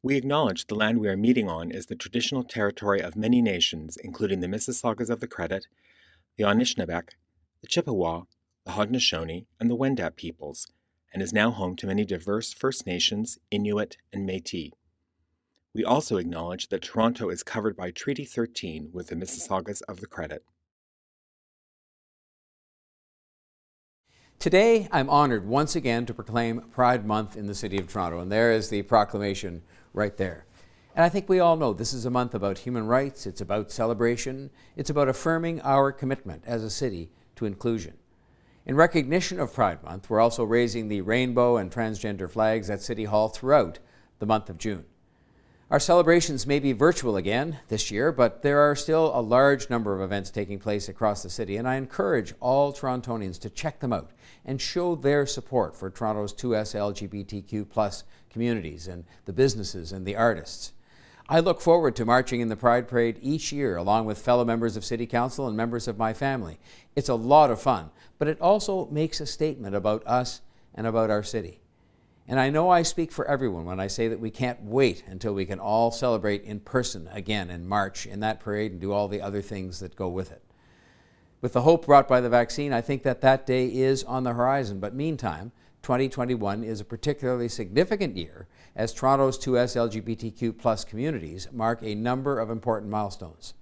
We acknowledge the land we are meeting on is the traditional territory of many nations, including the Mississaugas of the Credit, the Anishinaabe, the Chippewa, the Haudenosaunee, and the Wendat peoples, and is now home to many diverse First Nations, Inuit, and Métis. We also acknowledge that Toronto is covered by Treaty 13 with the Mississaugas of the Credit. Today, I'm honored once again to proclaim Pride Month in the City of Toronto, and there is the proclamation right there. And I think we all know this is a month about human rights, it's about celebration, it's about affirming our commitment as a city to inclusion. In recognition of Pride Month, we're also raising the Rainbow and Transgender flags at City Hall throughout the month of June. Our celebrations may be virtual again this year, but there are still a large number of events taking place across the city, and I encourage all Torontonians to check them out and show their support for Toronto's 2S LGBTQ+ communities and the businesses and the artists. I look forward to marching in the Pride Parade each year along with fellow members of City Council and members of my family. It's a lot of fun, but it also makes a statement about us and about our city. And I know I speak for everyone when I say that we can't wait until we can all celebrate in person again and march in that parade and do all the other things that go with it. With the hope brought by the vaccine, I think that day is on the horizon. But meantime, 2021 is a particularly significant year as Toronto's 2S LGBTQ+ communities mark a number of important milestones.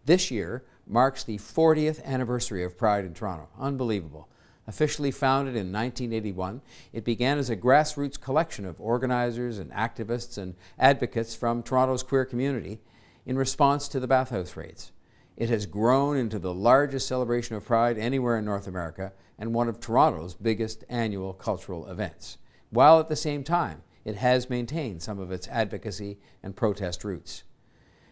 This year marks the 40th anniversary of Pride in Toronto. Unbelievable. Officially founded in 1981, it began as a grassroots collection of organizers and activists and advocates from Toronto's queer community in response to the bathhouse raids. It has grown into the largest celebration of Pride anywhere in North America and one of Toronto's biggest annual cultural events, while at the same time it has maintained some of its advocacy and protest roots.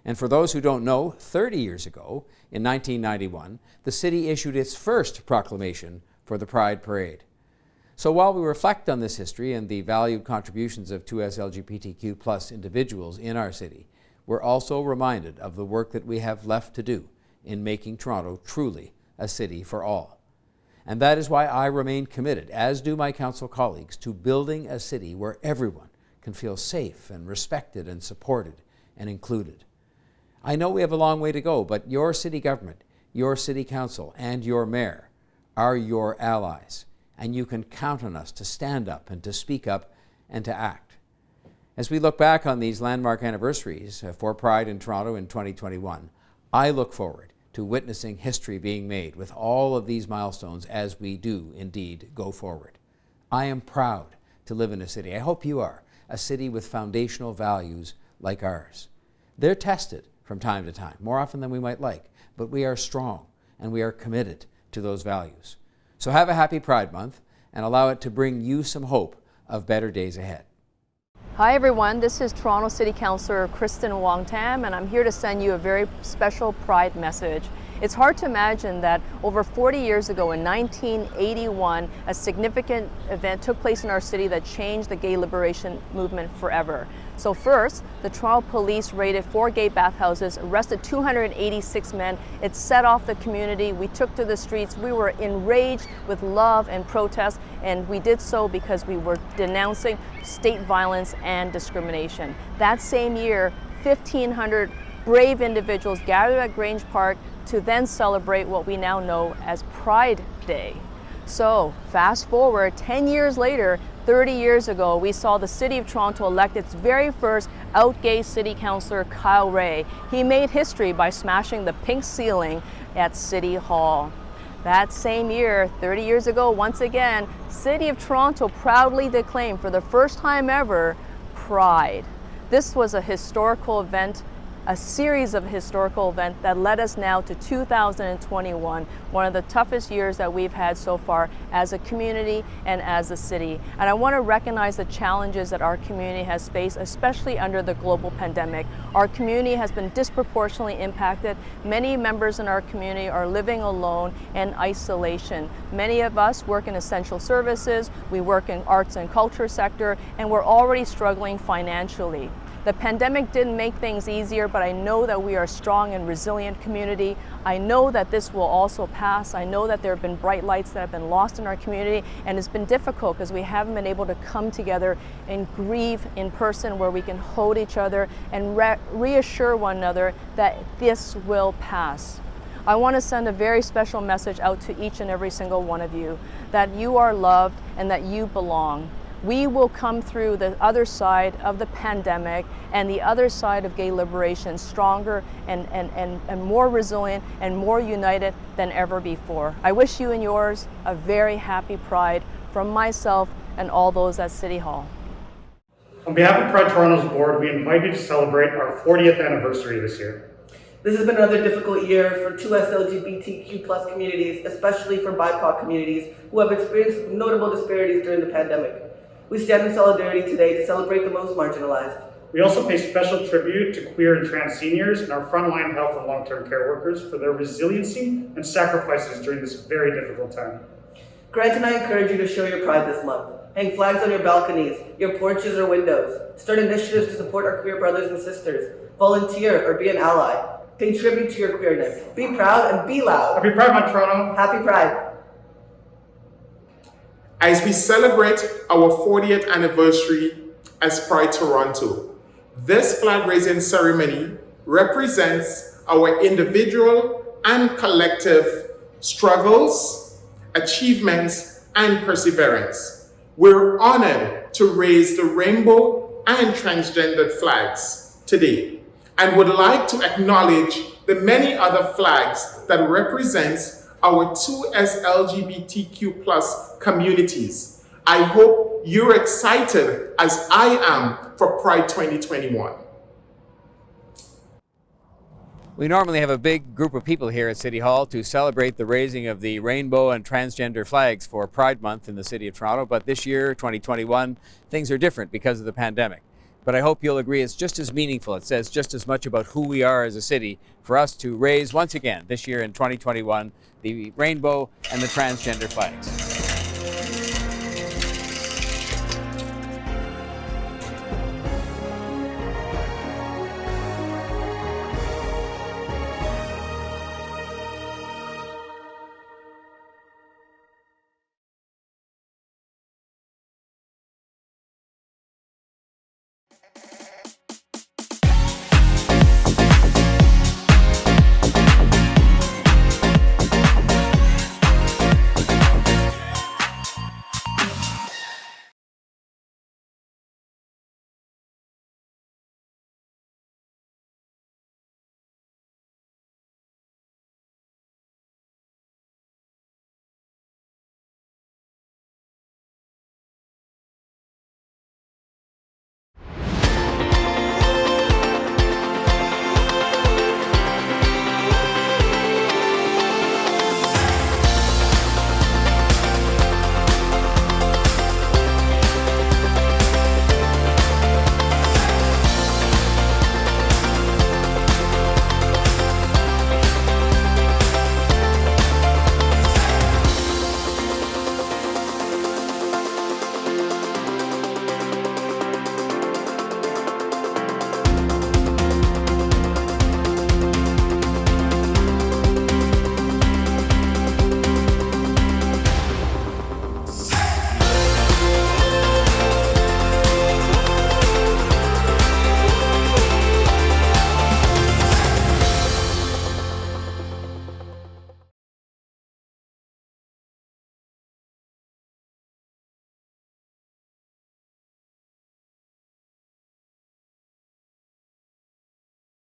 And for those who don't know, 30 years ago, in 1991, the city issued its first proclamation for the Pride Parade. So while we reflect on this history and the valued contributions of 2S LGBTQ+ individuals in our city, we're also reminded of the work that we have left to do in making Toronto truly a city for all. And that is why I remain committed, as do my council colleagues, to building a city where everyone can feel safe and respected and supported and included. I know we have a long way to go, but your city government, your city council, and your mayor are your allies, and you can count on us to stand up and to speak up and to act. As we look back on these landmark anniversaries for Pride in Toronto in 2021, I look forward to witnessing history being made with all of these milestones as we do indeed go forward. I am proud to live in a city, I hope you are, a city with foundational values like ours. They're tested from time to time, more often than we might like, but we are strong and we are committed to those values. So have a happy Pride Month and allow it to bring you some hope of better days ahead. Hi everyone, this is Toronto City Councillor Kristen Wong-Tam, and I'm here to send you a very special Pride message. It's hard to imagine that over 40 years ago in 1981, a significant event took place in our city that changed the gay liberation movement forever. So first, the Toronto police raided 4 gay bathhouses, arrested 286 men. It set off the community. We took to the streets. We were enraged with love and protest, and we did so because we were denouncing state violence and discrimination. That same year, 1,500 brave individuals gathered at Grange Park to then celebrate what we now know as Pride Day. So fast forward 10 years later, 30 years ago, we saw the City of Toronto elect its very first out gay city councillor, Kyle Ray. He made history by smashing the pink ceiling at City Hall. That same year, 30 years ago, once again, City of Toronto proudly declaimed for the first time ever, Pride. This was a historical event, a series of historical events that led us now to 2021, one of the toughest years that we've had so far as a community and as a city. And I want to recognize the challenges that our community has faced, especially under the global pandemic. Our community has been disproportionately impacted. Many members in our community are living alone and isolation. Many of us work in essential services, we work in arts and culture sector, and we're already struggling financially. The pandemic didn't make things easier, but I know that we are a strong and resilient community. I know that this will also pass. I know that there have been bright lights that have been lost in our community, and it's been difficult because we haven't been able to come together and grieve in person where we can hold each other and reassure one another that this will pass. I want to send a very special message out to each and every single one of you that you are loved and that you belong. We will come through the other side of the pandemic and the other side of gay liberation stronger and more resilient and more united than ever before. I wish you and yours a very happy Pride from myself and all those at City Hall. On behalf of Pride Toronto's board, we invite you to celebrate our 40th anniversary this year. This has been another difficult year for 2S LGBTQ+ communities, especially for BIPOC communities who have experienced notable disparities during the pandemic. We stand in solidarity today to celebrate the most marginalized. We also pay special tribute to queer and trans seniors and our frontline health and long-term care workers for their resiliency and sacrifices during this very difficult time. Grant and I encourage you to show your pride this month. Hang flags on your balconies, your porches or windows. Start initiatives to support our queer brothers and sisters. Volunteer or be an ally. Pay tribute to your queerness. Be proud and be loud. Happy Pride Month, Toronto. Happy Pride. As we celebrate our 40th anniversary as Pride Toronto, this flag-raising ceremony represents our individual and collective struggles, achievements, and perseverance. We're honored to raise the Rainbow and Transgender flags today and would like to acknowledge the many other flags that represents our 2S LGBTQ+ communities. I hope you're excited as I am for Pride 2021. We normally have a big group of people here at City Hall to celebrate the raising of the Rainbow and Transgender flags for Pride Month in the City of Toronto, but this year, 2021, things are different because of the pandemic. But I hope you'll agree it's just as meaningful. It says just as much about who we are as a city for us to raise once again this year in 2021 the Rainbow and the Transgender flags.